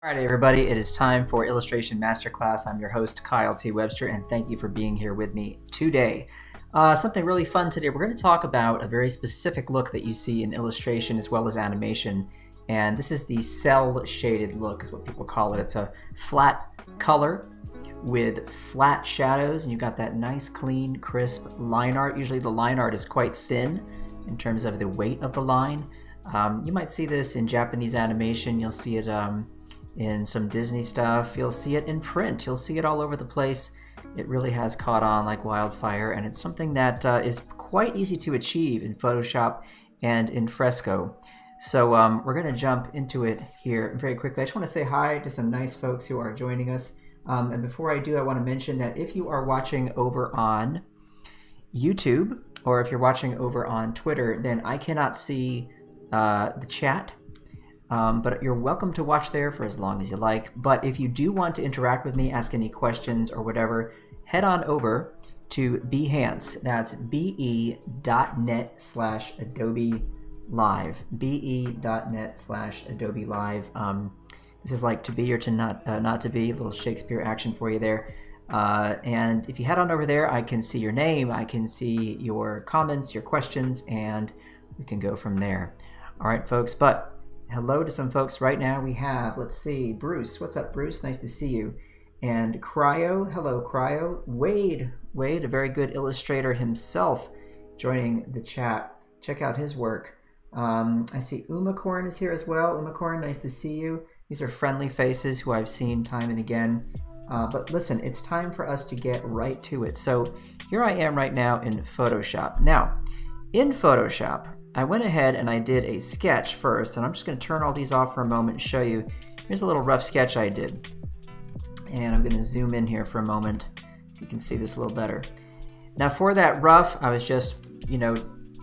Alright everybody, it is time for Illustration Masterclass. I'm your host Kyle T. Webster and thank you for being here with me today. Something really fun today. We're going to talk about a very specific look that you see in illustration as well as animation, and this is the cel-shaded look is what people call it. It's a flat color with flat shadows, and you've got that nice clean crisp line art. Usually the line art is quite thin in terms of the weight of the line. You might see this in Japanese animation. You'll see it in some Disney stuff. You'll see it in print. You'll see it all over the place. It really has caught on like wildfire, and it's something that is quite easy to achieve in Photoshop and in Fresco. So we're going to jump into it here very quickly. I just want to say hi to some nice folks who are joining us. And before I do, I want to mention that if you are watching over on YouTube or if you're watching over on Twitter, then I cannot see the chat. But you're welcome to watch there for as long as you like. But if you do want to interact with me, ask any questions or whatever, head on over to Behance. That's be.net/Adobe Live. be.net/Adobe Live. This is like to be or to not to be, a little Shakespeare action for you there. And if you head on over there, I can see your name, I can see your comments, your questions, and we can go from there. All right, folks, but hello to some folks right now. We have, let's see, Bruce. What's up, Bruce? Nice to see you. And Cryo, hello, Cryo. Wade, a very good illustrator himself, joining the chat. Check out his work. I see Umacorn is here as well. Umacorn, nice to see you. These are friendly faces who I've seen time and again. But listen, it's time for us to get right to it. So here I am right now in Photoshop. Now, in Photoshop, I went ahead and I did a sketch first, and I'm just going to turn all these off for a moment and show you. Here's a little rough sketch I did. And I'm going to zoom in here for a moment so you can see this a little better. Now for that rough, I was just,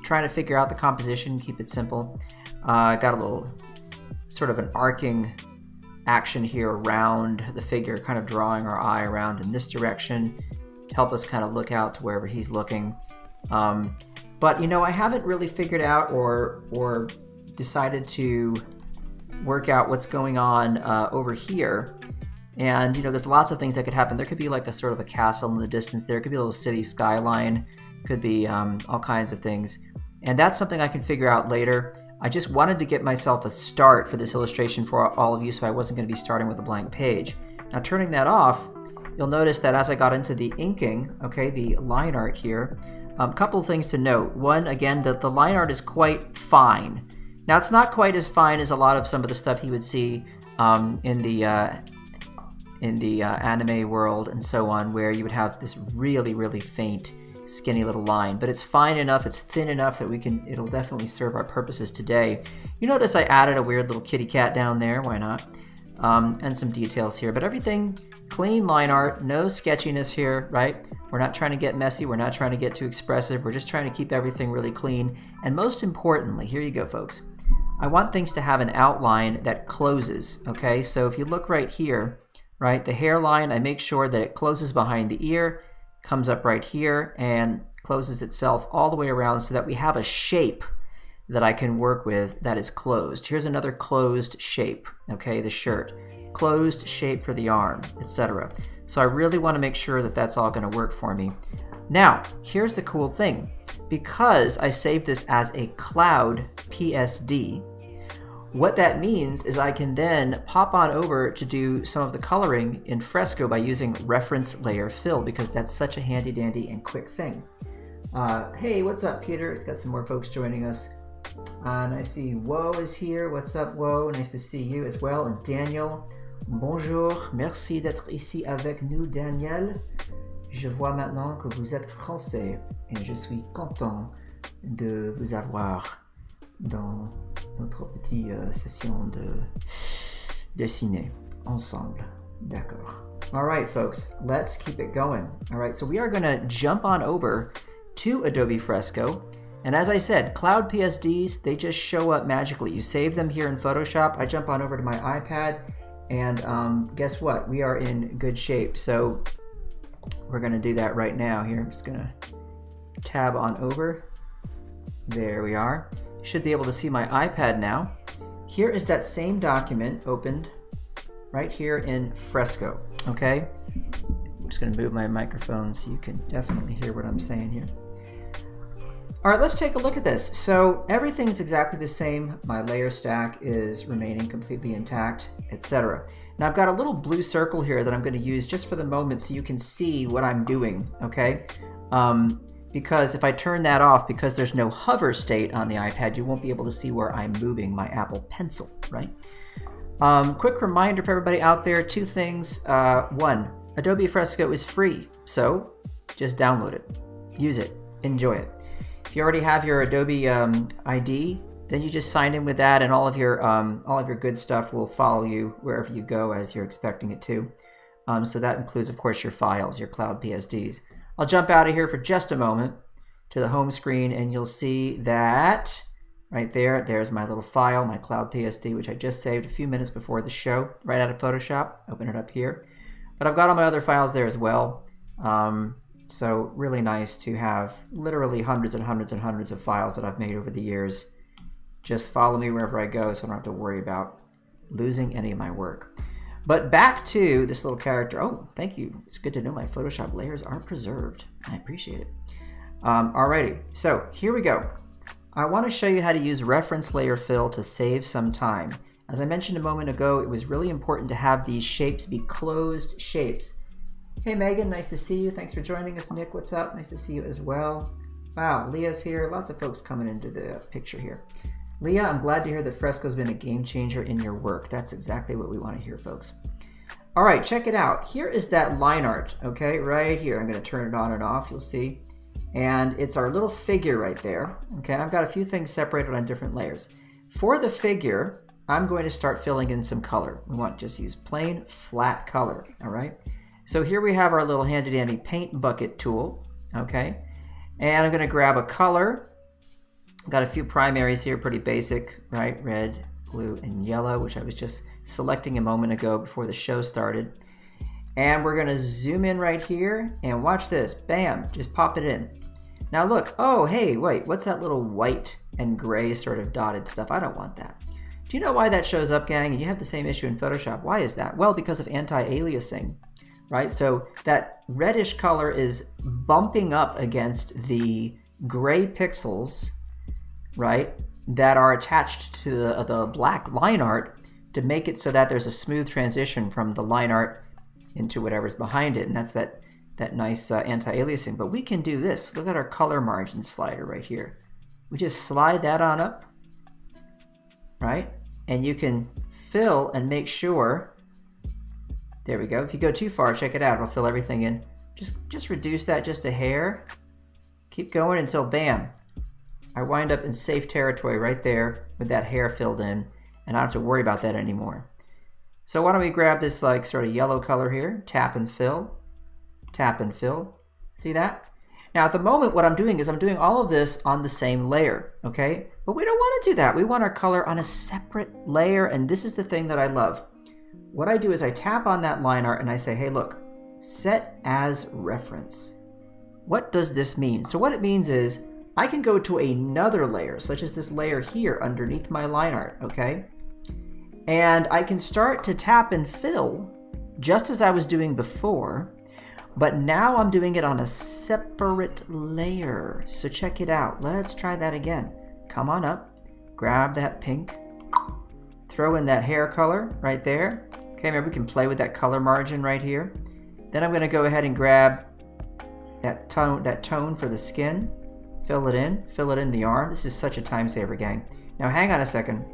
trying to figure out the composition, keep it simple. I got a little sort of an arcing action here around the figure, kind of drawing our eye around in this direction to help us kind of look out to wherever he's looking. But I haven't really figured out or decided to work out what's going on over here. And there's lots of things that could happen. There could be like a sort of a castle in the distance. There could be a little city skyline. Could be all kinds of things. And that's something I can figure out later. I just wanted to get myself a start for this illustration for all of you, so I wasn't going to be starting with a blank page. Now turning that off, you'll notice that as I got into the inking, okay, the line art here, a couple of things to note. One, again, that the line art is quite fine. Now it's not quite as fine as a lot of some of the stuff you would see in the anime world and so on, where you would have this really, really faint, skinny little line. But it's fine enough, it's thin enough that it'll definitely serve our purposes today. You notice I added a weird little kitty cat down there, why not? And some details here, but everything clean line art, no sketchiness here, right? We're not trying to get messy, we're not trying to get too expressive, we're just trying to keep everything really clean. And most importantly, here you go, folks, I want things to have an outline that closes, okay? So if you look right here, right, the hairline, I make sure that it closes behind the ear, comes up right here, and closes itself all the way around so that we have a shape that I can work with that is closed. Here's another closed shape, okay, the shirt. Closed shape for the arm, etc. So I really want to make sure that that's all going to work for me. Now, here's the cool thing. Because I saved this as a cloud PSD, what that means is I can then pop on over to do some of the coloring in Fresco by using reference layer fill, because that's such a handy dandy and quick thing. Hey, what's up, Peter? Got some more folks joining us. And I see Woe is here. What's up, Woe? Nice to see you as well. And Daniel, bonjour. Merci d'être ici avec nous, Daniel. Je vois maintenant que vous êtes français et je suis content de vous avoir dans notre petite session de dessiner ensemble. D'accord. All right, folks, let's keep it going. All right, so we are going to jump on over to Adobe Fresco. And as I said, Cloud PSDs, they just show up magically. You save them here in Photoshop. I jump on over to my iPad, and guess what? We are in good shape. So we're going to do that right now here. I'm just going to tab on over. There we are. You should be able to see my iPad now. Here is that same document opened right here in Fresco, okay? I'm just gonna move my microphone so you can definitely hear what I'm saying here. All right, let's take a look at this. So everything's exactly the same. My layer stack is remaining completely intact, etc. Now I've got a little blue circle here that I'm going to use just for the moment so you can see what I'm doing, okay? Because if I turn that off, because there's no hover state on the iPad, you won't be able to see where I'm moving my Apple Pencil, right? Quick reminder for everybody out there, two things. One, Adobe Fresco is free, so just download it, use it, enjoy it. If you already have your Adobe ID, then you just sign in with that, and all of your good stuff will follow you wherever you go as you're expecting it to. So that includes, of course, your files, your cloud PSDs. I'll jump out of here for just a moment to the home screen, and you'll see that right there, there's my little file, my cloud PSD, which I just saved a few minutes before the show, right out of Photoshop. Open it up here. But I've got all my other files there as well. So really nice to have literally hundreds and hundreds and hundreds of files that I've made over the years. Just follow me wherever I go so I don't have to worry about losing any of my work. But back to this little character. Oh, thank you. It's good to know my Photoshop layers are preserved. I appreciate it. Alrighty, so here we go. I want to show you how to use reference layer fill to save some time. As I mentioned a moment ago, it was really important to have these shapes be closed shapes. Hey Megan, nice to see you. Thanks for joining us. Nick, what's up? Nice to see you as well. Wow, Leah's here. Lots of folks coming into the picture here. Leah, I'm glad to hear that Fresco's been a game changer in your work. That's exactly what we want to hear, folks. All right, check it out. Here is that line art, okay, right here. I'm going to turn it on and off, you'll see. And it's our little figure right there, okay? And I've got a few things separated on different layers. For the figure, I'm going to start filling in some color. We want to just use plain, flat color, all right? So here we have our little handy-dandy paint bucket tool, okay? And I'm going to grab a color. Got a few primaries here, pretty basic, right? Red, blue, and yellow, which I was just selecting a moment ago before the show started. And we're going to zoom in right here and watch this. Bam, just pop it in. Now look, oh, hey, wait, what's that little white and gray sort of dotted stuff? I don't want that. Do you know why that shows up, gang? And you have the same issue in Photoshop. Why is that? Well, because of anti-aliasing, right? So that reddish color is bumping up against the gray pixels, right, that are attached to the black line art to make it so that there's a smooth transition from the line art into whatever's behind it, and that's that nice anti-aliasing. But we can do this. Look at our color margin slider right here. We just slide that on up, right, and you can fill and make sure. There we go. If you go too far, check it out. It'll fill everything in. Just reduce that just a hair. Keep going until bam. I wind up in safe territory right there with that hair filled in, and I don't have to worry about that anymore. So why don't we grab this like sort of yellow color here, tap and fill, tap and fill. See that? Now at the moment what I'm doing is I'm doing all of this on the same layer, okay? But we don't want to do that. We want our color on a separate layer, and this is the thing that I love. What I do is I tap on that line art and I say, hey look, set as reference. What does this mean? So what it means is I can go to another layer, such as this layer here underneath my line art, okay? And I can start to tap and fill just as I was doing before, but now I'm doing it on a separate layer. So check it out. Let's try that again. Come on up, grab that pink, throw in that hair color right there. Okay, remember we can play with that color margin right here. Then I'm gonna go ahead and grab that tone for the skin, fill it in the arm. This is such a time saver, gang. Now hang on a second.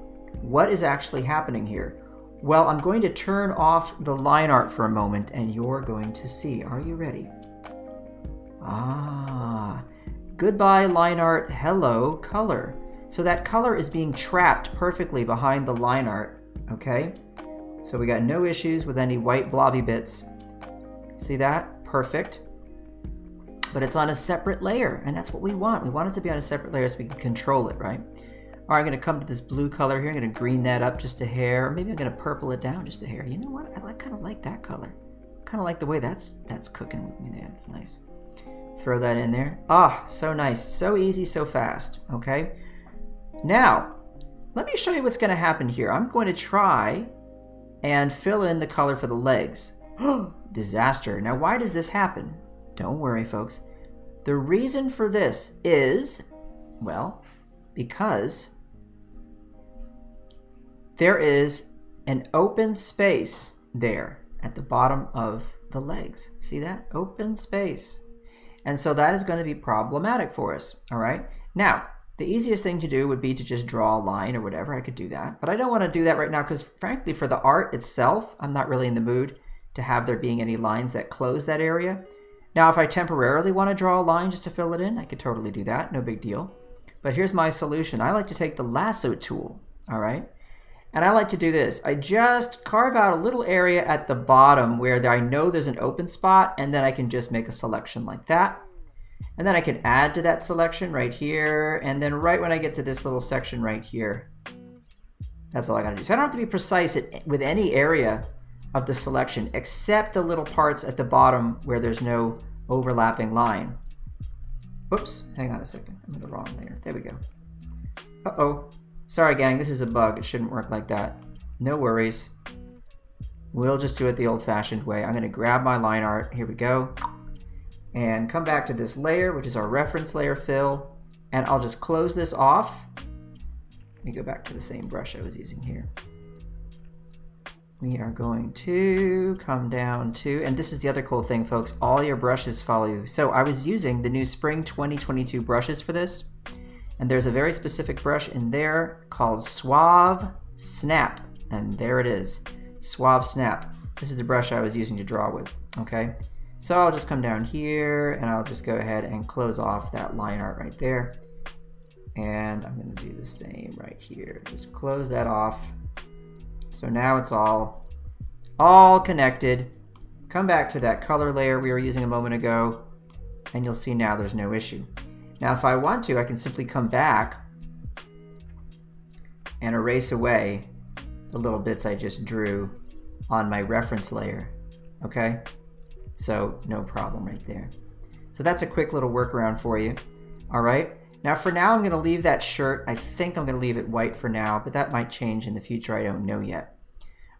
What is actually happening here? Well, I'm going to turn off the line art for a moment and you're going to see. Are you ready? Ah, goodbye line art, hello color. So that color is being trapped perfectly behind the line art, okay? So we got no issues with any white blobby bits. See that? Perfect. But it's on a separate layer, and that's what we want. We want it to be on a separate layer so we can control it, right? All right, I'm gonna come to this blue color here. I'm gonna green that up just a hair, or maybe I'm gonna purple it down just a hair. You know what? I kind of like that color. Kind of like the way that's cooking with me there. It's nice. Throw that in there. Ah, so nice. So easy, so fast, okay? Now, let me show you what's gonna happen here. I'm going to try and fill in the color for the legs. Disaster. Now, why does this happen? Don't worry, folks. The reason for this is, well, because there is an open space there at the bottom of the legs. See that? Open space. And so that is going to be problematic for us, all right? Now, the easiest thing to do would be to just draw a line or whatever. I could do that. But I don't want to do that right now because, frankly, for the art itself, I'm not really in the mood to have there being any lines that close that area. Now, if I temporarily want to draw a line just to fill it in, I could totally do that. No big deal. But here's my solution. I like to take the lasso tool, all right? And I like to do this. I just carve out a little area at the bottom where I know there's an open spot, and then I can just make a selection like that. And then I can add to that selection right here, and then right when I get to this little section right here, that's all I gotta do. So I don't have to be precise with any area of the selection except the little parts at the bottom where there's no overlapping line. Whoops, hang on a second. I'm in the wrong layer. There we go. Uh-oh. Sorry, gang, this is a bug. It shouldn't work like that. No worries. We'll just do it the old-fashioned way. I'm gonna grab my line art. Here we go. And come back to this layer, which is our reference layer fill. And I'll just close this off. Let me go back to the same brush I was using here. We are going to come down to, and this is the other cool thing, folks, all your brushes follow you. So I was using the new Spring 2022 brushes for this, and there's a very specific brush in there called Suave Snap, and there it is, Suave Snap. This is the brush I was using to draw with, okay? So I'll just come down here, and I'll just go ahead and close off that line art right there. And I'm gonna do the same right here. Just close that off. So now it's all connected. Come back to that color layer we were using a moment ago, and you'll see now there's no issue. Now if I want to, I can simply come back and erase away the little bits I just drew on my reference layer, okay? So no problem right there. So that's a quick little workaround for you, all right? Now for now, I'm gonna leave that shirt. I think I'm gonna leave it white for now, but that might change in the future, I don't know yet.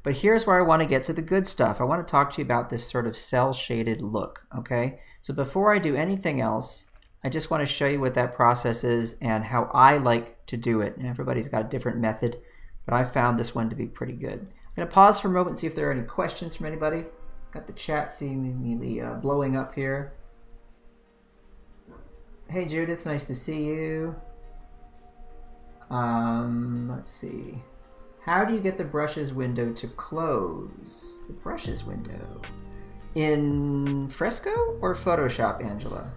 But here's where I wanna get to the good stuff. I wanna talk to you about this sort of cel-shaded look, okay? So before I do anything else, I just wanna show you what that process is and how I like to do it. And everybody's got a different method, but I found this one to be pretty good. I'm gonna pause for a moment and see if there are any questions from anybody. Got the chat seemingly blowing up here. Hey Judith, nice to see you. Let's see. How do you get the brushes window to close? The brushes window. In Fresco or Photoshop, Angela?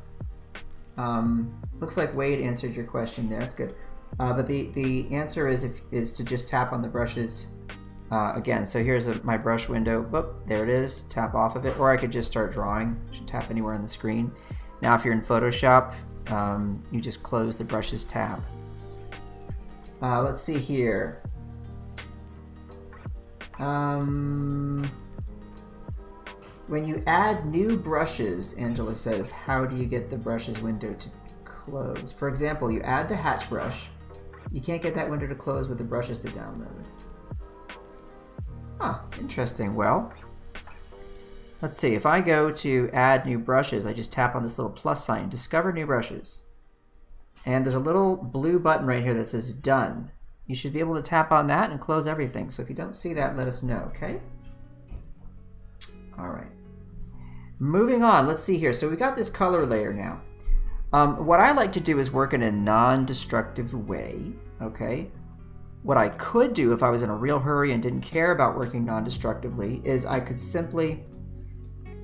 Looks like Wade answered your question there, that's good. But the answer is to just tap on the brushes again. So here's my brush window. Whoop, there it is, tap off of it. Or I could just start drawing. You should tap anywhere on the screen. Now if you're in Photoshop, you just close the brushes tab. Let's see here. When you add new brushes, Angela says, how do you get the brushes window to close? For example, you add the hatch brush. You can't get that window to close with the brushes to download. Huh, interesting. Well, let's see, if I go to add new brushes, I just tap on this little plus sign, discover new brushes. And there's a little blue button right here that says done. You should be able to tap on that and close everything. So if you don't see that, let us know, okay? All right. Moving on, let's see here. So we got this color layer now. What I like to do is work in a non-destructive way, okay? What I could do if I was in a real hurry and didn't care about working non-destructively is I could simply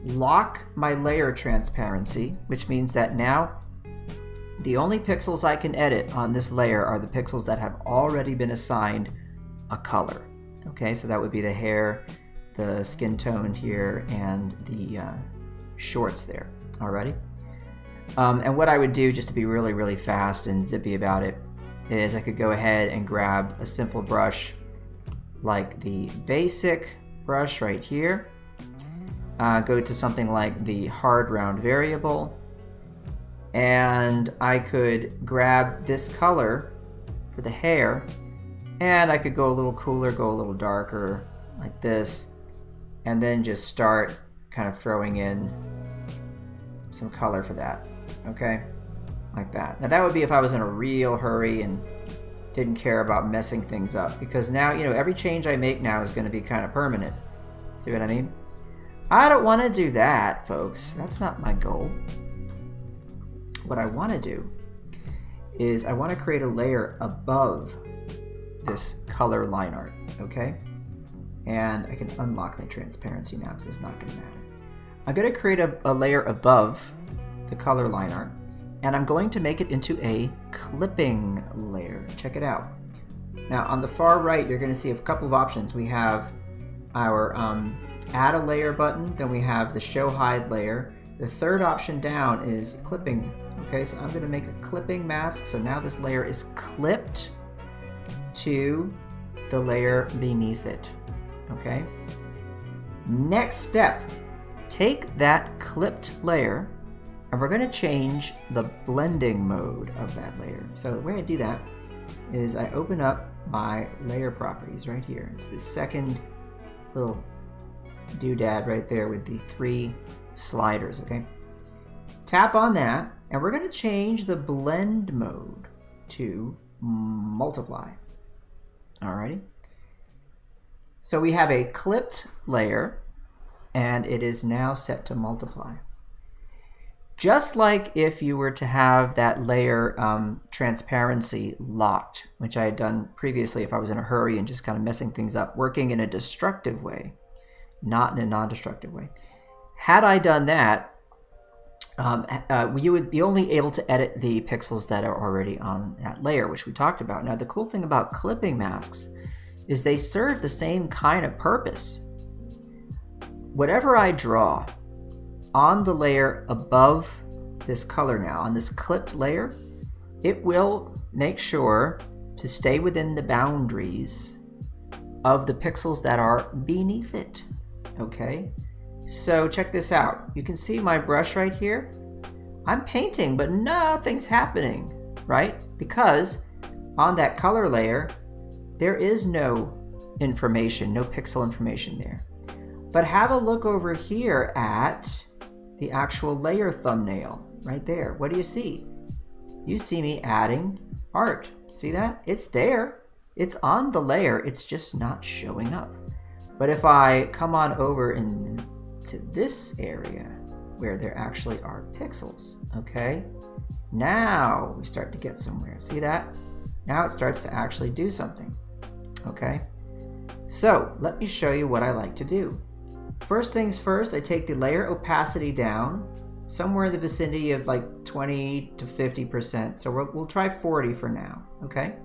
lock my layer transparency, which means that now the only pixels I can edit on this layer are the pixels that have already been assigned a color. Okay, so that would be the hair, the skin tone here, and the shorts there. Alrighty. And what I would do, just to be really, really fast and zippy about it, is I could go ahead and grab a simple brush like the basic brush right here. Go to something like the hard round variable, and I could grab this color for the hair, and I could go a little cooler, go a little darker, like this, and then just start kind of throwing in some color for that, okay? Like that. Now that would be if I was in a real hurry and didn't care about messing things up, because now, you know, every change I make now is going to be kind of permanent. See what I mean? I don't want to do that, folks. That's not my goal. What I want to do is I want to create a layer above this color line art, okay? And I can unlock the transparency now because it's not going to matter. I'm going to create a layer above the color line art, and I'm going to make it into a clipping layer. Check it out. Now on the far right, you're going to see a couple of options. We have our add a layer button, then we have the show hide layer. The third option down is clipping. Okay, so I'm going to make a clipping mask. So now this layer is clipped to the layer beneath it. Okay. Next step, take that clipped layer and we're going to change the blending mode of that layer. So the way I do that is I open up my layer properties right here. It's the second little doodad right there with the 3 sliders, okay? Tap on that, and we're going to change the blend mode to multiply. Alrighty. So we have a clipped layer, and it is now set to multiply. Just like if you were to have that layer transparency locked, which I had done previously if I was in a hurry and just kind of messing things up, working in a destructive way, not in a non-destructive way. Had I done that, you would be only able to edit the pixels that are already on that layer, which we talked about. Now, the cool thing about clipping masks is they serve the same kind of purpose. Whatever I draw on the layer above this color now, on this clipped layer, it will make sure to stay within the boundaries of the pixels that are beneath it, okay? So check this out. You can see my brush right here. I'm painting, but nothing's happening, right? Because on that color layer, there is no information, no pixel information there. But have a look over here at the actual layer thumbnail right there. What do you see? You see me adding art. See that? It's there. It's on the layer. It's just not showing up. But if I come on over into this area where there actually are pixels, okay? Now we start to get somewhere. See that? Now it starts to actually do something, okay? So let me show you what I like to do. First things first, I take the layer opacity down somewhere in the vicinity of like 20 to 50%. So we'll try 40 for now, okay?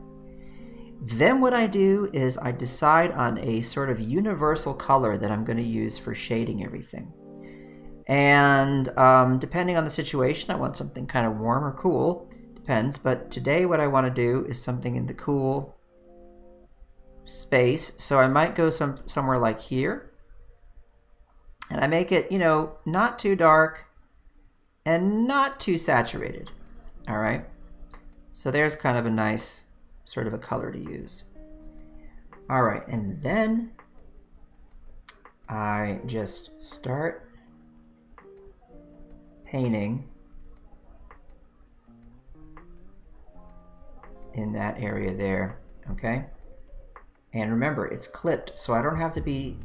Then what I do is I decide on a sort of universal color that I'm going to use for shading everything. And depending on the situation, I want something kind of warm or cool. Depends. But today what I want to do is something in the cool space. So I might go somewhere like here. And I make it, you know, not too dark and not too saturated. All right. So there's kind of a nice sort of a color to use. All right. And then I just start painting in that area there. Okay. And remember, it's clipped, so I don't have to be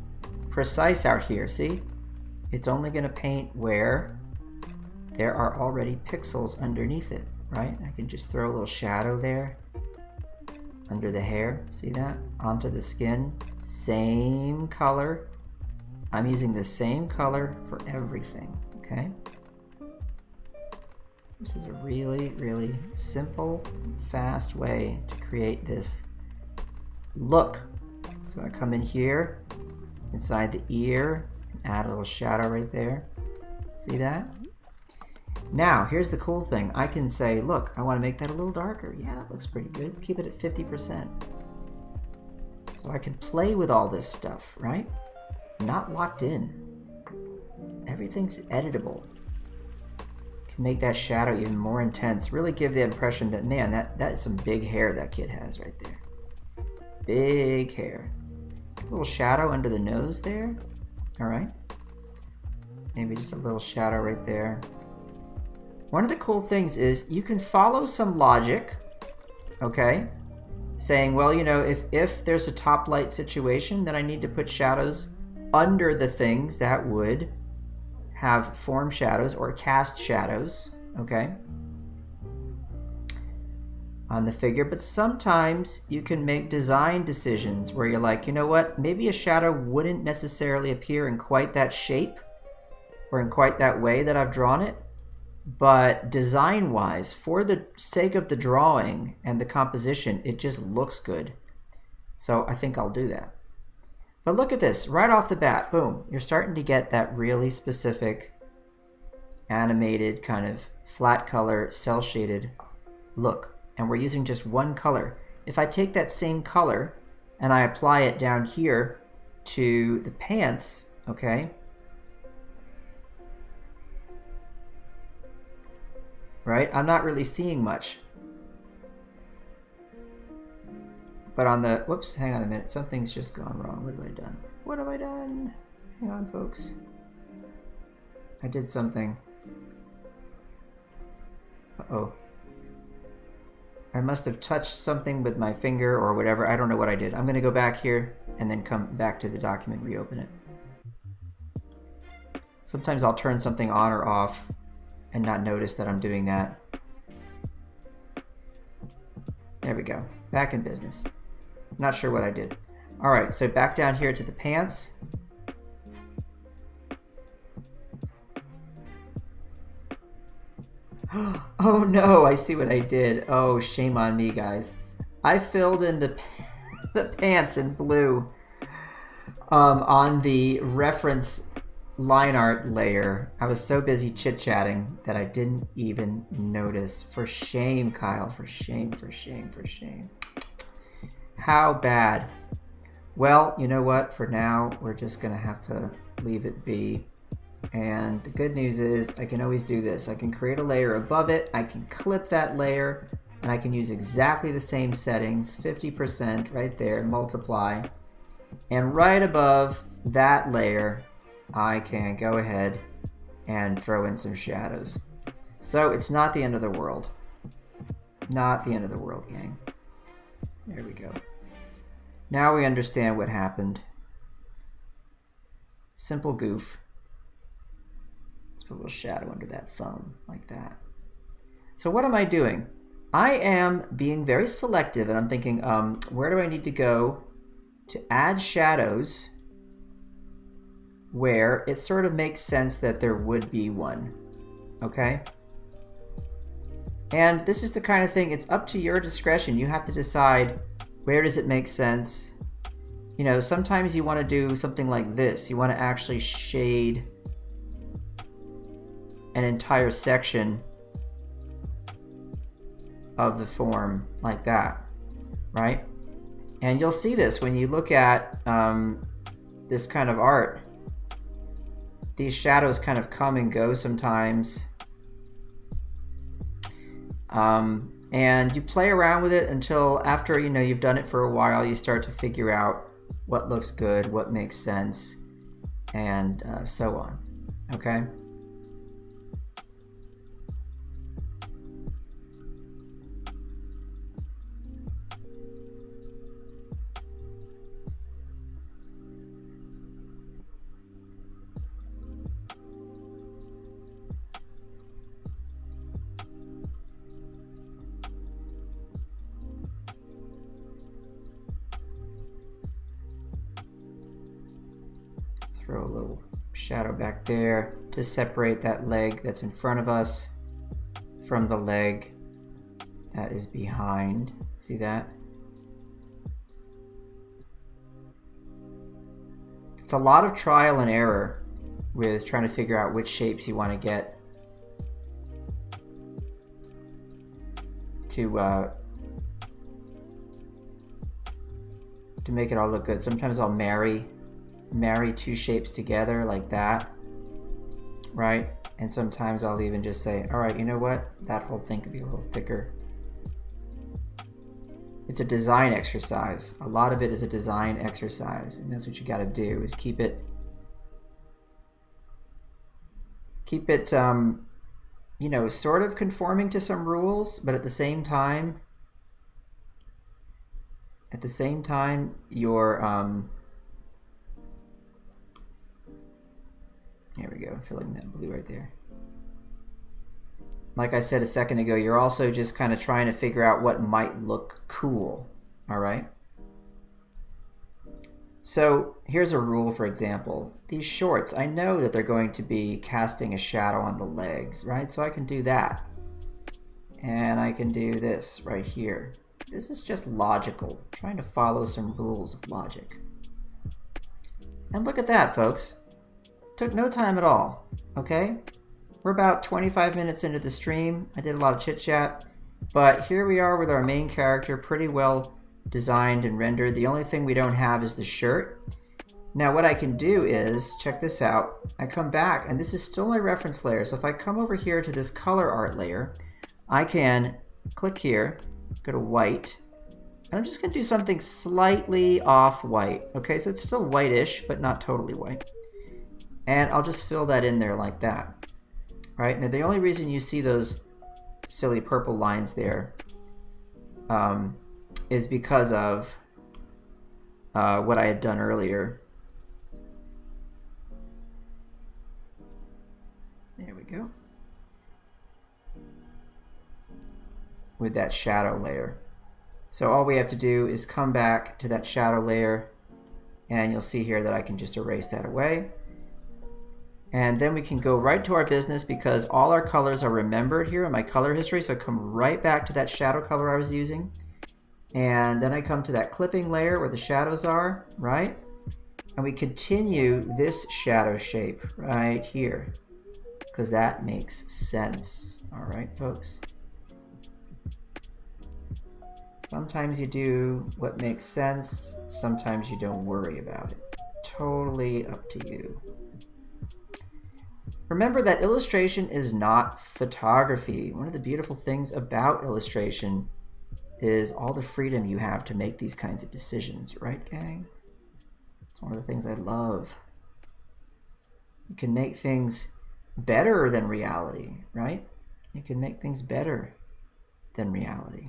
precise out here. See, it's only going to paint where there are already pixels underneath it, right? I can just throw a little shadow there under the hair. See that? Onto the skin. Same color. I'm using the same color for everything, okay? This is a really, really simple, fast way to create this look. So I come in here, inside the ear, and add a little shadow right there. See that? Now, here's the cool thing. I can say, look, I want to make that a little darker. Yeah, that looks pretty good. Keep it at 50%. So I can play with all this stuff, right? Not locked in. Everything's editable. Can make that shadow even more intense. Really give the impression that, man, that is some big hair that kid has right there. Big hair. A little shadow under the nose there. All right. Maybe just a little shadow right there. One of the cool things is you can follow some logic, okay? Saying, well, you know, if there's a top light situation, then I need to put shadows under the things that would have form shadows or cast shadows, okay, on the figure. But sometimes you can make design decisions where you're like, you know what, maybe a shadow wouldn't necessarily appear in quite that shape or in quite that way that I've drawn it, but design-wise, for the sake of the drawing and the composition, it just looks good. So I think I'll do that. But look at this, right off the bat, boom, you're starting to get that really specific animated kind of flat color, cel-shaded look. And we're using just one color. If I take that same color and I apply it down here to the pants, okay, right, I'm not really seeing much. But on the, whoops, hang on a minute, something's just gone wrong. What have I done? What have I done? Hang on, folks. I did something. Uh-oh. I must have touched something with my finger or whatever. I don't know what I did. I'm going to go back here and then come back to the document, reopen it. Sometimes I'll turn something on or off and not notice that I'm doing that. There we go. Back in business. Not sure what I did. All right, so back down here to the pants. Oh no, I see what I did. Oh, shame on me, guys. I filled in the pants in blue on the reference line art layer. I was so busy chit-chatting that I didn't even notice. For shame, Kyle. For shame, for shame, for shame. How bad. Well, you know what? For now, we're just going to have to leave it be. And the good news is I can always do this. I can create a layer above it. I can clip that layer, and I can use exactly the same settings, 50% right there, multiply. And right above that layer, I can go ahead and throw in some shadows. So it's not the end of the world. Not the end of the world, gang. There we go. Now we understand what happened. Simple goof. Let's put a little shadow under that thumb, like that. So what am I doing? I am being very selective, and I'm thinking, where do I need to go to add shadows where it sort of makes sense that there would be one, okay? And this is the kind of thing, it's up to your discretion. You have to decide, where does it make sense? You know, sometimes you want to do something like this. You want to actually shade an entire section of the form like that, right? And you'll see this when you look at this kind of art. These shadows kind of come and go sometimes. And you play around with it until after, you know, you've done it for a while, you start to figure out what looks good, what makes sense, and so on, okay? Throw a little shadow back there to separate that leg that's in front of us from the leg that is behind. See that? It's a lot of trial and error with trying to figure out which shapes you want to get to make it all look good. Sometimes I'll marry two shapes together like that, right? And sometimes I'll even just say, all right, you know what? That whole thing could be a little thicker. it's a design exercise. A lot of it is a design exercise, and that's what you got to do, is keep it you know, sort of conforming to some rules, but at the same time you're here we go, filling that blue right there. Like I said a second ago, you're also just kind of trying to figure out what might look cool, all right? So here's a rule, for example. These shorts, I know that they're going to be casting a shadow on the legs, right? So I can do that. And I can do this right here. This is just logical, trying to follow some rules of logic. And look at that, folks. Took no time at all, okay? We're about 25 minutes into the stream. I did a lot of chit chat, but here we are with our main character, pretty well designed and rendered. The only thing we don't have is the shirt. Now what I can do is, check this out, I come back, and this is still my reference layer. So if I come over here to this color art layer, I can click here, go to white, and I'm just gonna do something slightly off white. Okay, so it's still whitish, but not totally white. And I'll just fill that in there like that. Right, now the only reason you see those silly purple lines there is because of what I had done earlier. There we go. With that shadow layer. So all we have to do is come back to that shadow layer, and you'll see here that I can just erase that away. And then we can go right to our business because all our colors are remembered here in my color history. So I come right back to that shadow color I was using. And then I come to that clipping layer where the shadows are, right? And we continue this shadow shape right here because that makes sense. All right, folks. Sometimes you do what makes sense. Sometimes you don't worry about it. Totally up to you. Remember that illustration is not photography. One of the beautiful things about illustration is all the freedom you have to make these kinds of decisions, right, gang? It's one of the things I love. You can make things better than reality, right? You can make things better than reality.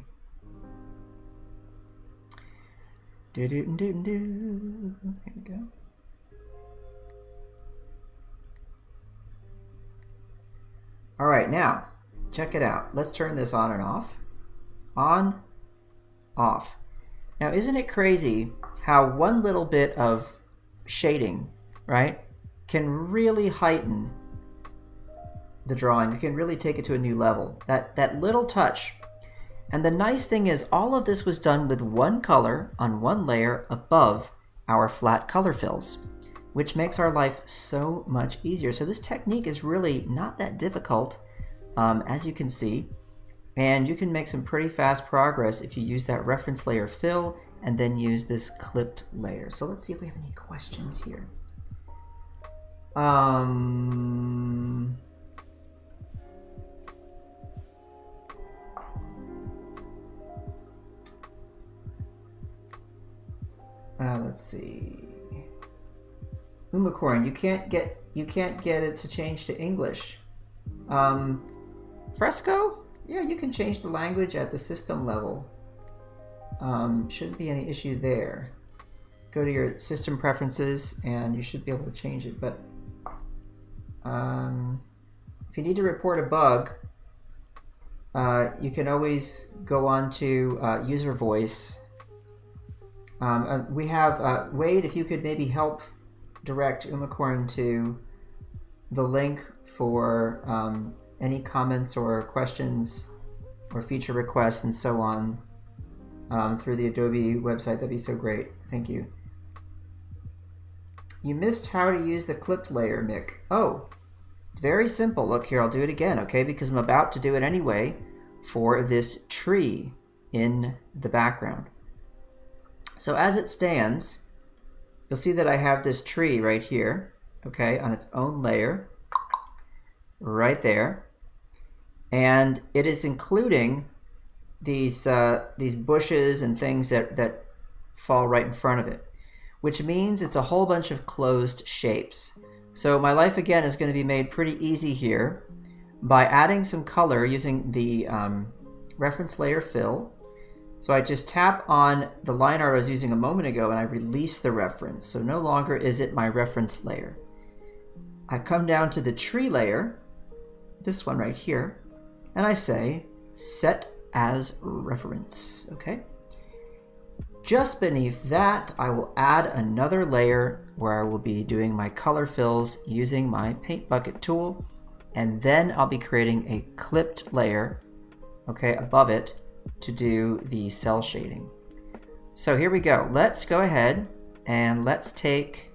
Do-do-do-do-do. Here we go. All right, now, check it out. Let's turn this on and off. On, off. Now, isn't it crazy how one little bit of shading, right, can really heighten the drawing? You can really take it to a new level. That little touch. And the nice thing is all of this was done with one color on one layer above our flat color fills, which makes our life so much easier. So this technique is really not that difficult, as you can see, and you can make some pretty fast progress if you use that reference layer fill and then use this clipped layer. So let's see if we have any questions here. Let's see. Umacorn, you can't get it to change to English. Fresco? Yeah, you can change the language at the system level. Shouldn't be any issue there. Go to your system preferences and you should be able to change it. But if you need to report a bug, you can always go on to user voice. We have Wade, if you could maybe help direct Umacorn to the link for any comments or questions or feature requests and so on through the Adobe website. That'd be so great. Thank you. You missed how to use the clipped layer, Mick. Oh, it's very simple. Look here, I'll do it again, okay? Because I'm about to do it anyway for this tree in the background. So as it stands, you'll see that I have this tree right here, okay, on its own layer, right there. And it is including these bushes and things that fall right in front of it, which means it's a whole bunch of closed shapes. So my life again is going to be made pretty easy here by adding some color using the reference layer fill. So I just tap on the line art I was using a moment ago and I release the reference. So no longer is it my reference layer. I come down to the tree layer, this one right here, and I say set as reference, okay? Just beneath that, I will add another layer where I will be doing my color fills using my paint bucket tool, and then I'll be creating a clipped layer, okay, above it to do the cell shading. So here we go. Let's go ahead and let's take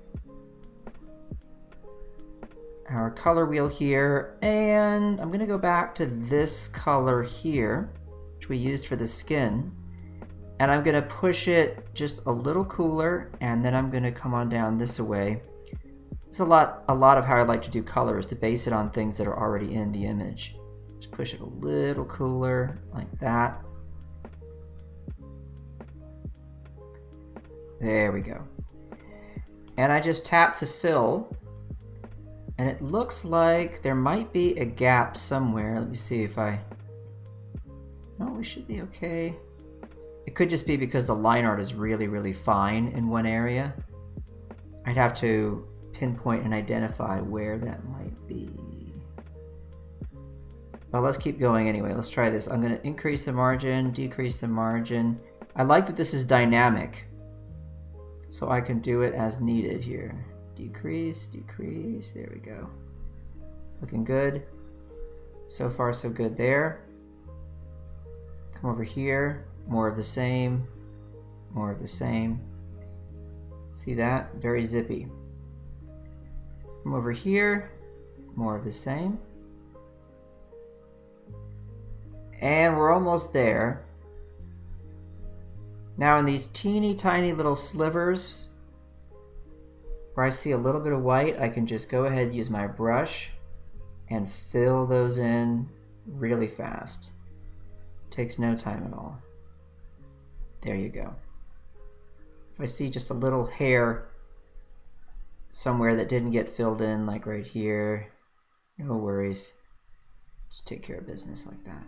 our color wheel here, and I'm gonna go back to this color here, which we used for the skin, and I'm gonna push it just a little cooler, and then I'm gonna come on down this way. It's a lot of how I like to do color is to base it on things that are already in the image. Just push it a little cooler like that. There we go. And I just tap to fill, and it looks like there might be a gap somewhere. Let me see if no, we should be okay. It could just be because the line art is really, really fine in one area. I'd have to pinpoint and identify where that might be. Well, let's keep going anyway. Let's try this. I'm going to increase the margin, decrease the margin. I like that this is dynamic, so I can do it as needed here. Decrease, decrease, there we go. Looking good. So far so good there. Come over here, more of the same, more of the same. See that? Very zippy. Come over here, more of the same. And we're almost there. Now in these teeny tiny little slivers where I see a little bit of white, I can just go ahead and use my brush and fill those in really fast. Takes no time at all. There you go. If I see just a little hair somewhere that didn't get filled in, like right here, no worries. Just take care of business like that.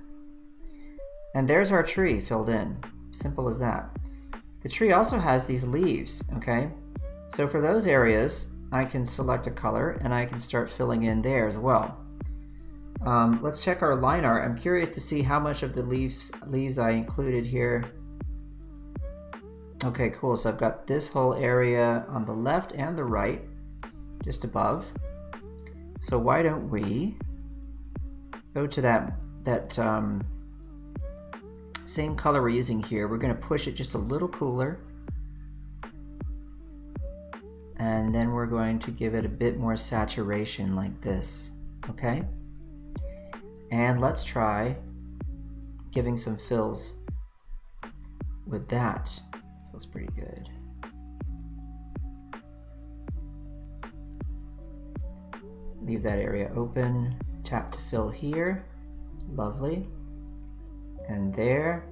And there's our tree filled in. Simple as that. The tree also has these leaves, okay? So for those areas, I can select a color and I can start filling in there as well. Let's check our line art. I'm curious to see how much of the leaves I included here. Okay, cool. So I've got this whole area on the left and the right, just above. So why don't we go to that same color we're using here. We're going to push it just a little cooler. And then we're going to give it a bit more saturation like this, okay? And let's try giving some fills with that. Feels pretty good. Leave that area open, tap to fill here, lovely. And there.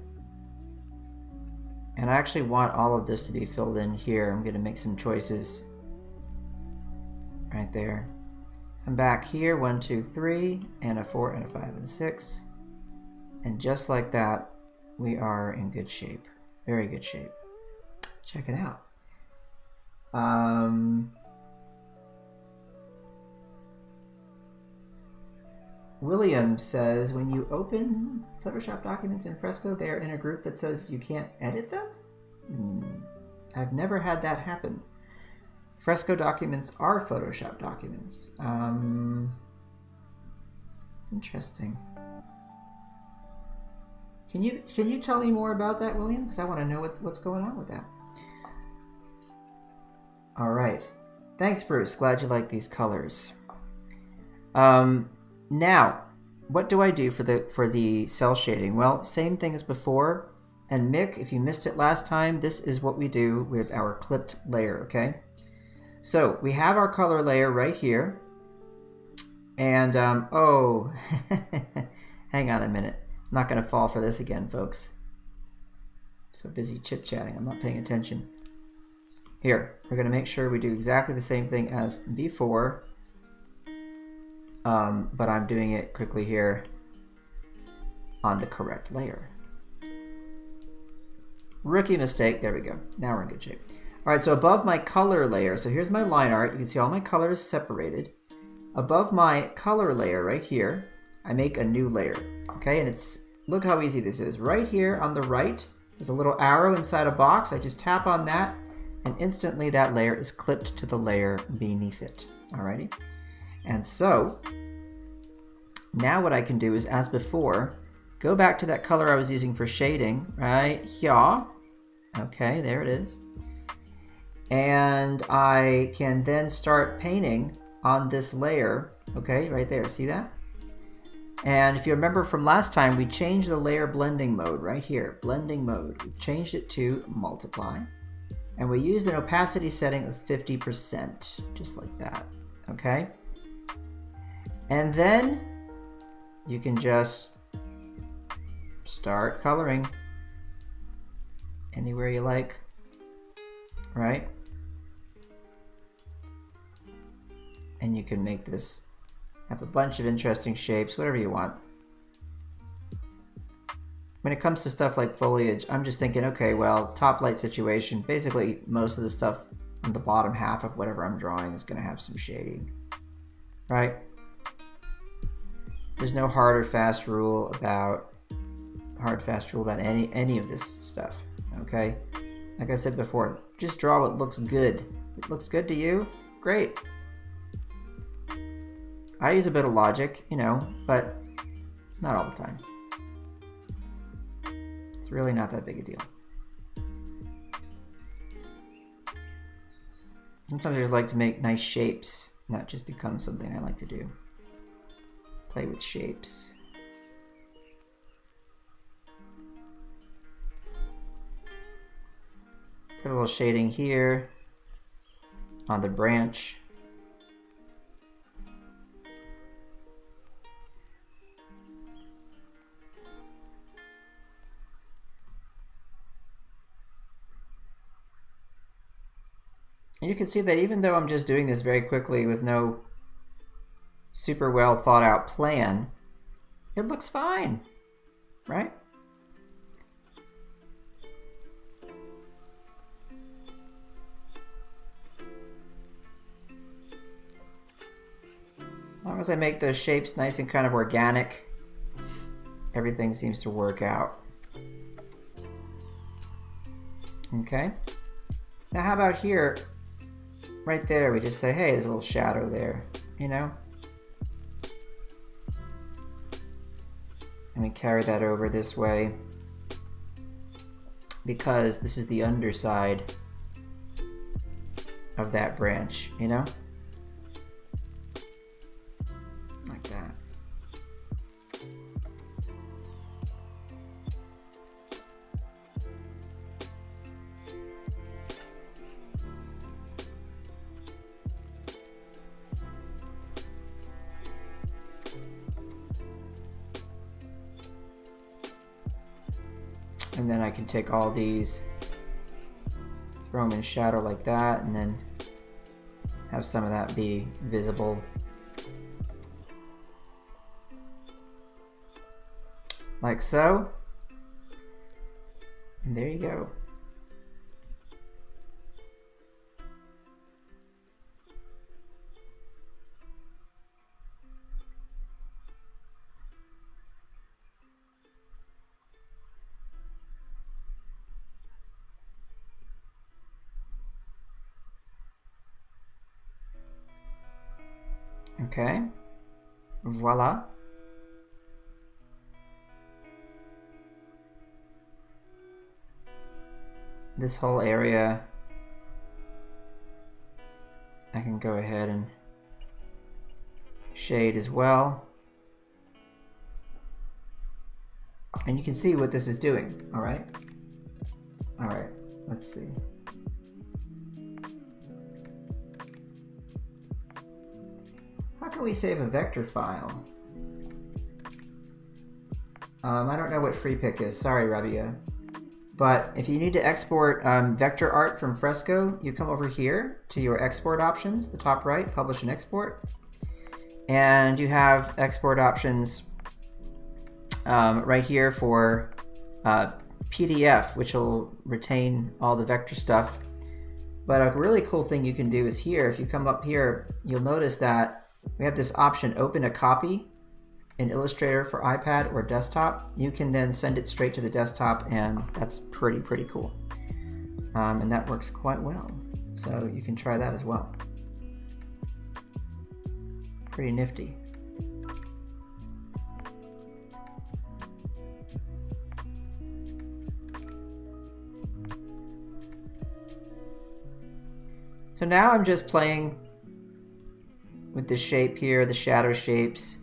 And I actually want all of this to be filled in here. I'm going to make some choices right there. I'm back here, 1, 2, 3, and a 4, and a 5, and a 6. And just like that, we are in good shape. Very good shape. Check it out. William says, when you open Photoshop documents in Fresco, they're in a group that says you can't edit them? I've never had that happen. Fresco documents are Photoshop documents. Interesting. Can you tell me more about that, William? Because I want to know what's going on with that. All right. Thanks, Bruce. Glad you like these colors. Now, what do I do for the cell shading? Well, same thing as before. And Mick, if you missed it last time, this is what we do with our clipped layer, okay? So we have our color layer right here. And, oh, hang on a minute. I'm not going to fall for this again, folks. So busy chit-chatting, I'm not paying attention. Here, we're going to make sure we do exactly the same thing as before, but I'm doing it quickly here on the correct layer. Rookie mistake, there we go. Now we're in good shape. All right, so above my color layer, so here's my line art. You can see all my colors separated. Above my color layer right here, I make a new layer, okay? And it's, look how easy this is. Right here on the right, there's a little arrow inside a box. I just tap on that, and instantly that layer is clipped to the layer beneath it, alrighty? And so, now what I can do is, as before, go back to that color I was using for shading, right here. Okay, there it is. And I can then start painting on this layer, okay, right there, see that? And if you remember from last time, we changed the layer blending mode right here, blending mode. We changed it to multiply, and we used an opacity setting of 50%, just like that, okay? And then you can just start coloring anywhere you like, right? And you can make this have a bunch of interesting shapes, whatever you want. When it comes to stuff like foliage, I'm just thinking, okay, well, top light situation, basically most of the stuff on the bottom half of whatever I'm drawing is going to have some shading, right? There's no hard or fast rule about any of this stuff, okay? Like I said before, just draw what looks good. If it looks good to you, great. I use a bit of logic, you know, but not all the time. It's really not that big a deal. Sometimes I just like to make nice shapes. That just becomes something I like to do. Play with shapes. Put a little shading here on the branch. And you can see that even though I'm just doing this very quickly with no super well thought out plan, it looks fine, right? As long as I make those shapes nice and kind of organic, everything seems to work out. Okay. Now how about here? Right there, we just say, hey, there's a little shadow there, you know? And we carry that over this way because this is the underside of that branch, you know? Like that. And then I can take all these, throw them in shadow like that, and then have some of that be visible. Like so. And there you go. Okay, voila. This whole area, I can go ahead and shade as well. And you can see what this is doing, all right? All right, let's see. How can we save a vector file? I don't know what free pick is. Sorry, Rabia. But if you need to export vector art from Fresco, you come over here to your export options, the top right, publish and export. And you have export options right here for PDF, which will retain all the vector stuff. But a really cool thing you can do is here, if you come up here, you'll notice that we have this option, open a copy in Illustrator for iPad or desktop. You can then send it straight to the desktop, and that's pretty cool. And that works quite well. So you can try that as well. Pretty nifty. So now I'm just playing with the shape here, the shadow shapes,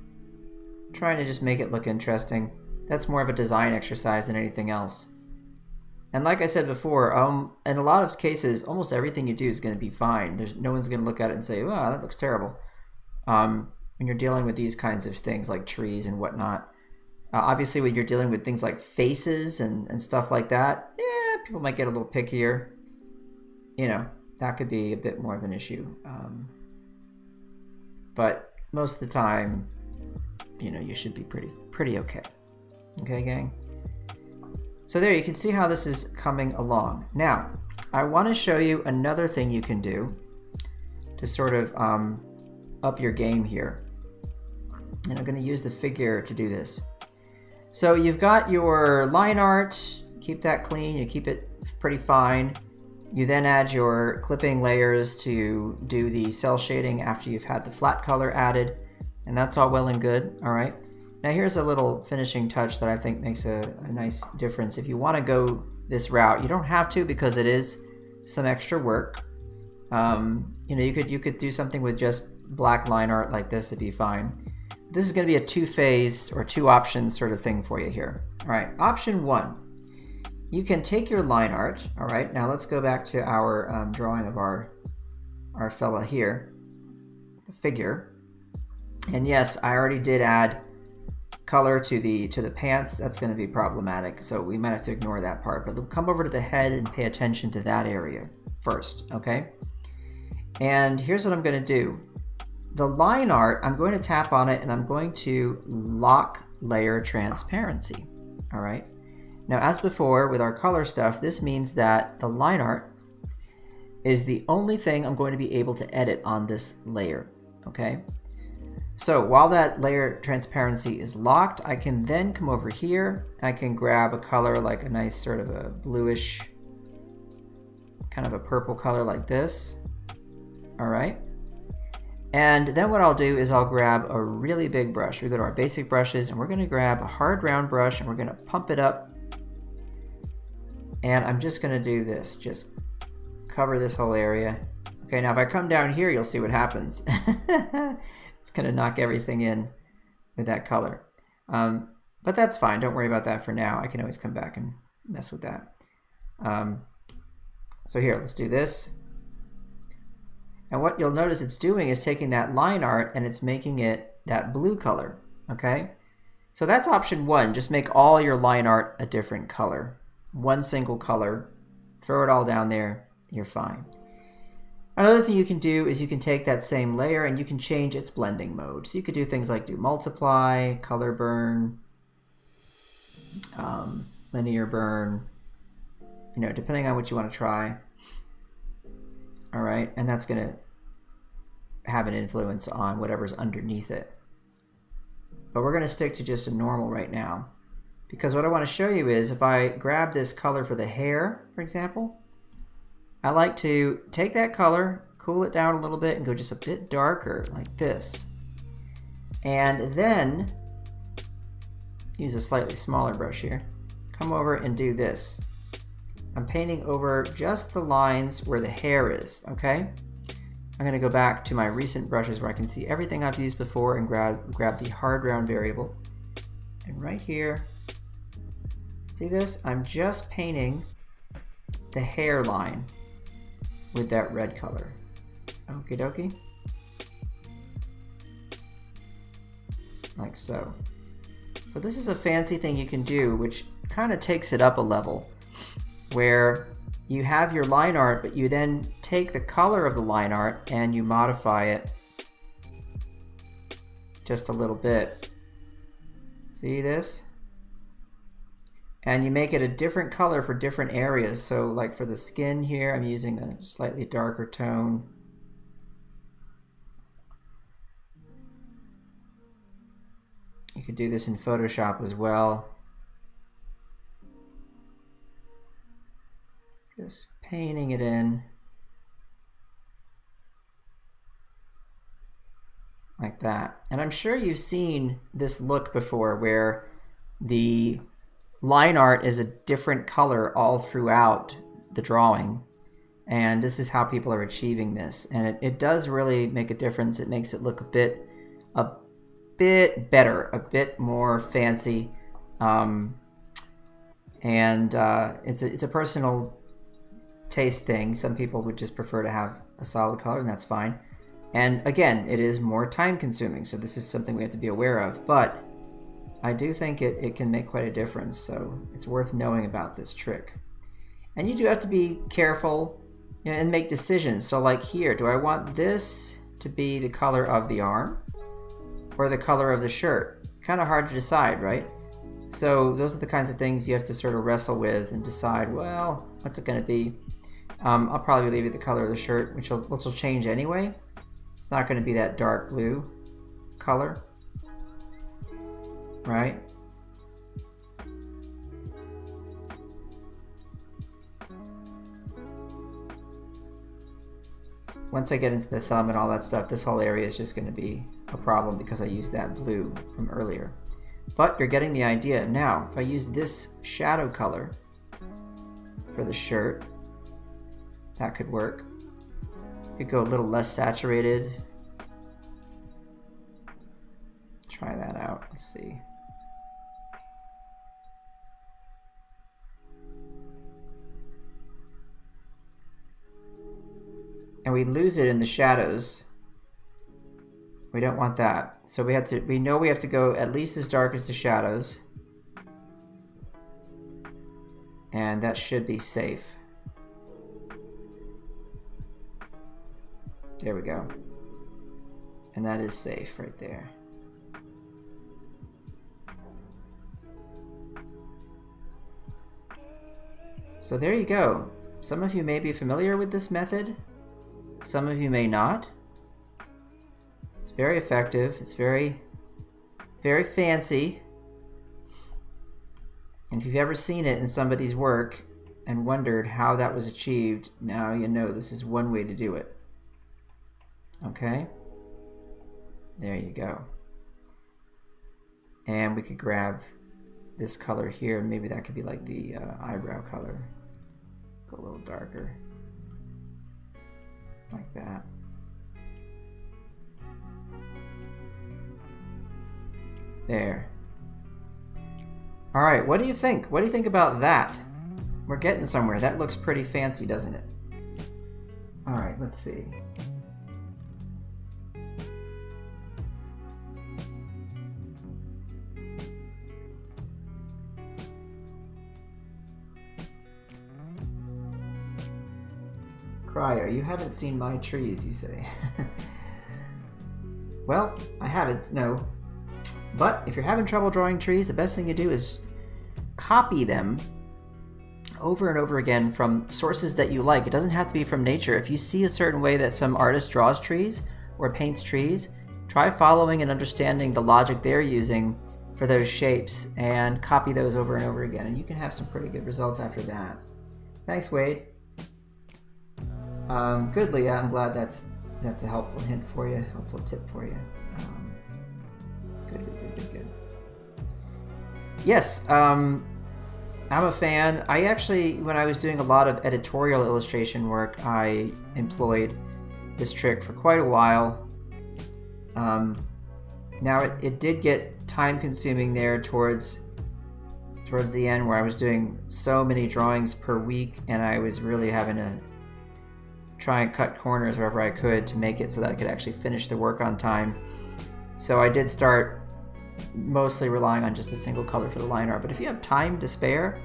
trying to just make it look interesting. That's more of a design exercise than anything else. And like I said before, in a lot of cases, almost everything you do is going to be fine. No one's going to look at it and say, "Wow, that looks terrible." When you're dealing with these kinds of things like trees and whatnot. Obviously, when you're dealing with things like faces and stuff like that, yeah, people might get a little pickier. You know, that could be a bit more of an issue. But most of the time, you know, you should be pretty okay. Okay, gang? So there, you can see how this is coming along. Now, I want to show you another thing you can do to sort of up your game here. And I'm going to use the figure to do this. So you've got your line art, keep that clean, you keep it pretty fine. You then add your clipping layers to do the cell shading after you've had the flat color added, and that's all well and good, all right? Now here's a little finishing touch that I think makes a nice difference. If you want to go this route, you don't have to because it is some extra work. You know, you could do something with just black line art like this, it'd be fine. This is going to be a two-phase or two options sort of thing for you here. All right, option one. You can take your line art, all right? Now let's go back to our drawing of our fella here, the figure. And yes, I already did add color to the pants. That's going to be problematic, so we might have to ignore that part. But come over to the head and pay attention to that area first, okay? And here's what I'm going to do. The line art, I'm going to tap on it and I'm going to lock layer transparency, all right? Now, as before with our color stuff, this means that the line art is the only thing I'm going to be able to edit on this layer, okay? So while that layer transparency is locked, I can then come over here. I can grab a color like a nice sort of a bluish, kind of a purple color like this, all right? And then what I'll do is I'll grab a really big brush. We go to our basic brushes and we're going to grab a hard round brush and we're going to pump it up. And I'm just going to do this, just cover this whole area. Okay, now if I come down here, you'll see what happens. It's going to knock everything in with that color. But that's fine, don't worry about that for now. I can always come back and mess with that. So here, let's do this. And what you'll notice it's doing is taking that line art and it's making it that blue color, okay? So that's option one, just make all your line art a different color. One single color, throw it all down there, you're fine. Another thing you can do is you can take that same layer and you can change its blending mode. So you could do things like do multiply, color burn, linear burn, you know, depending on what you want to try. All right, and that's going to have an influence on whatever's underneath it. But we're going to stick to just a normal right now. Because what I want to show you is if I grab this color for the hair, for example, I like to take that color, cool it down a little bit, and go just a bit darker like this. And then use a slightly smaller brush here. Come over and do this. I'm painting over just the lines where the hair is, okay? I'm going to go back to my recent brushes where I can see everything I've used before and grab the hard round variable. And right here, see this? I'm just painting the hairline with that red color. Okie dokie. Like so. So this is a fancy thing you can do, which kind of takes it up a level, where you have your line art, but you then take the color of the line art and you modify it just a little bit. See this? And you make it a different color for different areas. So like for the skin here, I'm using a slightly darker tone. You could do this in Photoshop as well. Just painting it in. Like that. And I'm sure you've seen this look before where the line art is a different color all throughout the drawing. And this is how people are achieving this. And it does really make a difference. It makes it look a bit better, a bit more fancy. It's a personal taste thing. Some people would just prefer to have a solid color, and that's fine. And again, it is more time consuming, so this is something we have to be aware of, but I do think it can make quite a difference, so it's worth knowing about this trick. And you do have to be careful, you know, and make decisions. So like here, do I want this to be the color of the arm or the color of the shirt? Kind of hard to decide, right? So those are the kinds of things you have to sort of wrestle with and decide, well, what's it going to be? I'll probably leave it the color of the shirt, which will change anyway. It's not going to be that dark blue color, right? Once I get into the thumb and all that stuff, this whole area is just going to be a problem because I used that blue from earlier. But you're getting the idea. Now, if I use this shadow color for the shirt, that could work. Could go a little less saturated. Try that out. Let's see. And we lose it in the shadows. We don't want that. So we know we have to go at least as dark as the shadows. And that should be safe. There we go. And that is safe right there. So there you go. Some of you may be familiar with this method. Some of you may not. It's very effective. It's very, very fancy. And if you've ever seen it in somebody's work and wondered how that was achieved, now you know this is one way to do it. Okay? There you go. And we could grab this color here. Maybe that could be like the eyebrow color. Go a little darker. Like that. There. All right, what do you think? What do you think about that? We're getting somewhere. That looks pretty fancy, doesn't it? All right, let's see. Crier, you haven't seen my trees, you say. Well, I haven't, no. But if you're having trouble drawing trees, the best thing to do is copy them over and over again from sources that you like. It doesn't have to be from nature. If you see a certain way that some artist draws trees or paints trees, try following and understanding the logic they're using for those shapes and copy those over and over again. And you can have some pretty good results after that. Thanks, Wade. Good, Leah. I'm glad that's a helpful hint for you, helpful tip for you. Good. Yes, I'm a fan. I actually, when I was doing a lot of editorial illustration work, I employed this trick for quite a while. Now it did get time consuming there towards the end, where I was doing so many drawings per week and I was really having to try and cut corners wherever I could to make it so that I could actually finish the work on time. So I did start mostly relying on just a single color for the line art. But if you have time to spare,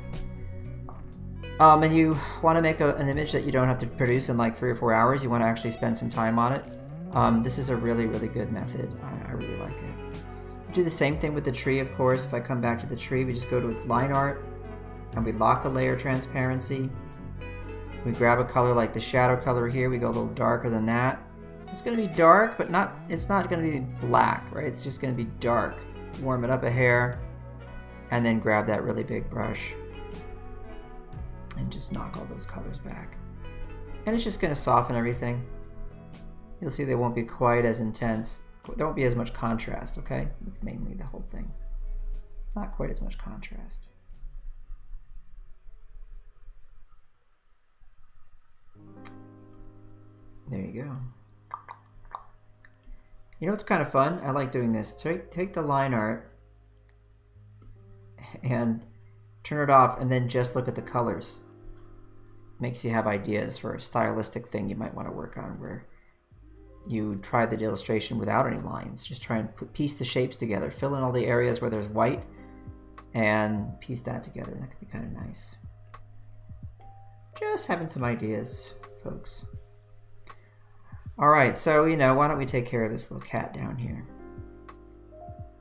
and you want to make an image that you don't have to produce in like 3 or 4 hours, you want to actually spend some time on it, this is a really, really good method. I really like it. Do the same thing with the tree, of course. If I come back to the tree, we just go to its line art, and we lock the layer transparency. We grab a color like the shadow color here, we go a little darker than that. It's going to be dark, but it's not going to be black, right? It's just going to be dark. Warm it up a hair, and then grab that really big brush and just knock all those colors back. And it's just going to soften everything. You'll see they won't be quite as intense. There won't be as much contrast, okay? That's mainly the whole thing. Not quite as much contrast. There you go. You know what's kind of fun? I like doing this. Take the line art and turn it off, and then just look at the colors. Makes you have ideas for a stylistic thing you might want to work on, where you try the illustration without any lines. Just try and piece the shapes together. Fill in all the areas where there's white and piece that together. That could be kind of nice. Just having some ideas, folks. All right, so, why don't we take care of this little cat down here?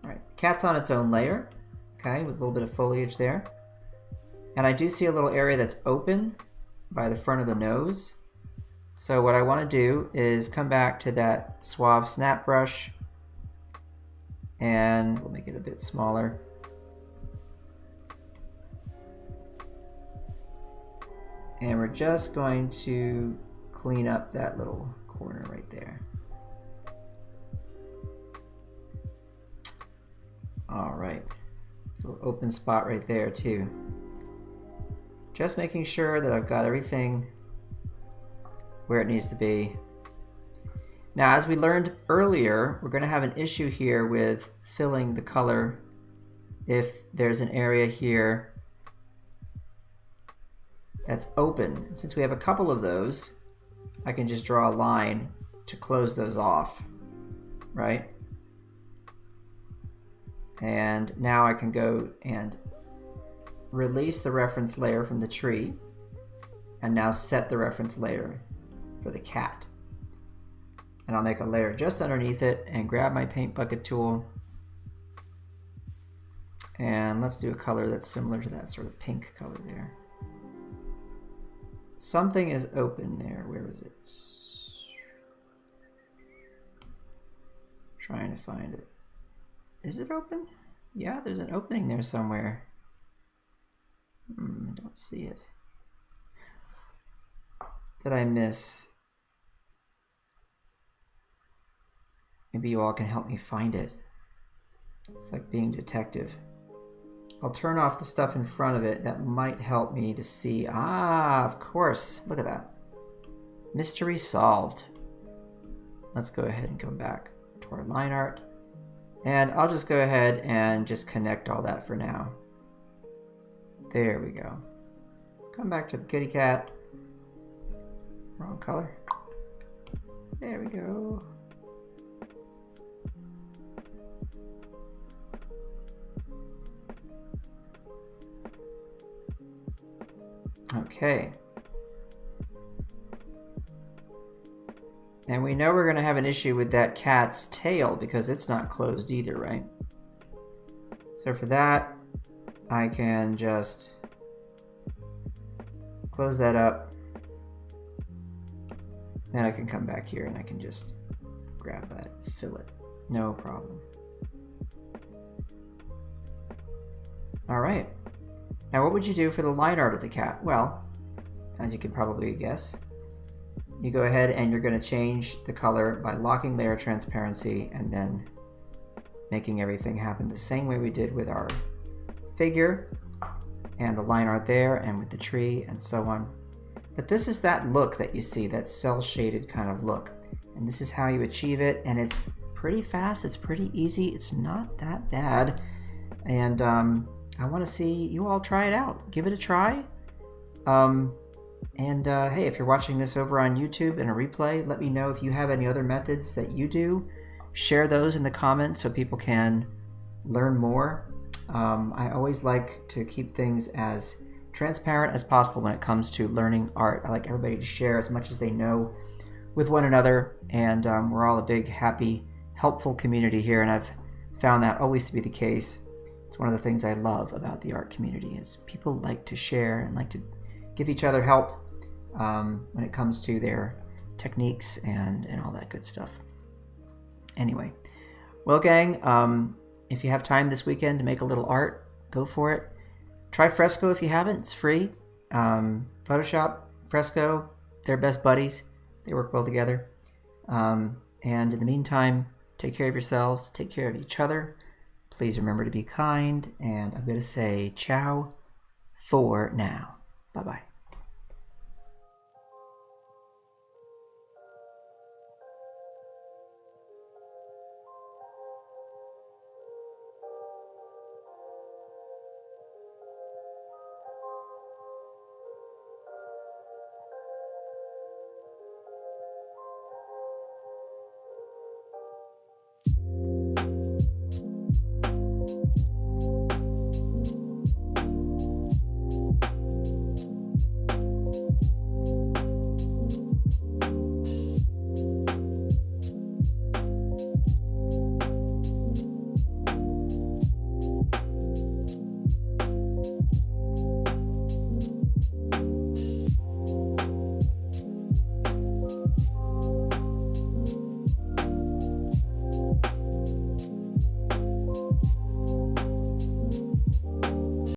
All right, cat's on its own layer, okay, with a little bit of foliage there. And I do see a little area that's open by the front of the nose. So what I want to do is come back to that Suave Snap brush, and we'll make it a bit smaller. And we're just going to clean up that little corner right there. All right, little open spot right there too. Just making sure that I've got everything where it needs to be. Now, as we learned earlier, we're going to have an issue here with filling the color if there's an area here that's open. Since we have a couple of those, I can just draw a line to close those off, right? And now I can go and release the reference layer from the tree, and now set the reference layer for the cat. And I'll make a layer just underneath it and grab my paint bucket tool, and let's do a color that's similar to that sort of pink color there. Something is open there. Where is it? Trying to find it. Is it open? Yeah, there's an opening there somewhere. Don't see it. Did I miss? Maybe you all can help me find it. It's like being detective. I'll turn off the stuff in front of it. That might help me to see. Ah, of course. Look at that. Mystery solved. Let's go ahead and go back to our line art. And I'll just go ahead and just connect all that for now. There we go. Come back to the kitty cat. Wrong color. There we go. Okay. And we know we're going to have an issue with that cat's tail because it's not closed either, right? So for that, I can just close that up. Then I can come back here and I can just grab that, fill it. No problem. All right. Now what would you do for the line art of the cat? Well, as you can probably guess, you go ahead and you're going to change the color by locking layer transparency and then making everything happen the same way we did with our figure and the line art there and with the tree and so on. But this is that look that you see, that cel-shaded kind of look. And this is how you achieve it, and it's pretty fast, it's pretty easy, it's not that bad. And I want to see you all try it out. Give it a try. Hey, if you're watching this over on YouTube in a replay, let me know if you have any other methods that you do. Share those in the comments so people can learn more. I always like to keep things as transparent as possible when it comes to learning art. I like everybody to share as much as they know with one another, and we're all a big, happy, helpful community here, and I've found that always to be the case. It's one of the things I love about the art community is people like to share and like to give each other help when it comes to their techniques and all that good stuff. Anyway, well, gang, if you have time this weekend to make a little art, go for it. Try Fresco if you haven't. It's free. Photoshop, Fresco, they're best buddies. They work well together. And in the meantime, take care of yourselves. Take care of each other. Please remember to be kind. And I'm going to say ciao for now. Bye-bye.